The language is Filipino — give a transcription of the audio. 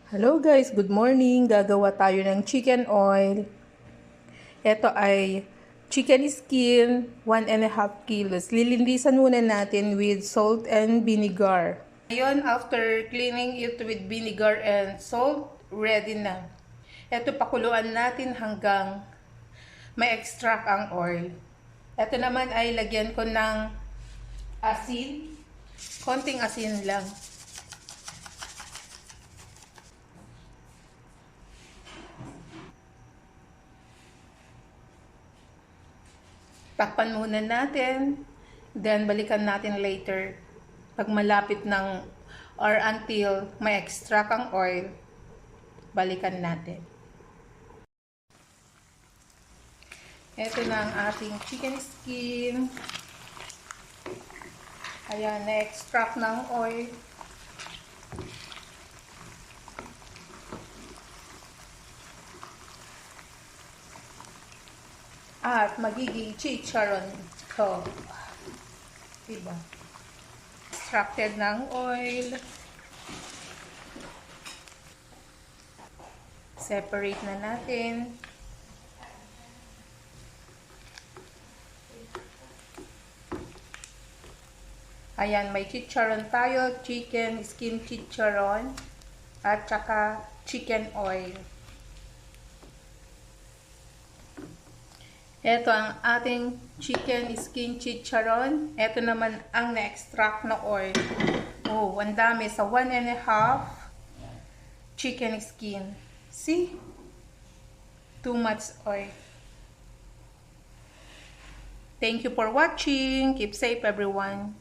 Hello guys, good morning. Gagawa tayo ng chicken oil. Ito ay chicken skin, 1.5 kilos. Lilinisan muna natin with salt and vinegar. Ngayon, after cleaning it with vinegar and salt, ready na. Ito, pakuluan natin hanggang may extract ang oil. Ito naman ay lagyan ko ng asin. Konting asin lang. Takpan muna natin, then balikan natin later. Pag malapit ng or until may extract ang oil, balikan natin. Ito na ang ating chicken skin. Ayan, na-extract ng oil. At magiging chicharon to. Diba? Extracted ng oil. Separate na natin. Ayan, may chicharon tayo. Chicken skin chicharon. At saka chicken oil. Ito ang ating chicken skin chicharon. Ito naman ang na-extract na oil. Oh, ang dami sa 1.5 chicken skin. See? Too much oil. Thank you for watching. Keep safe everyone.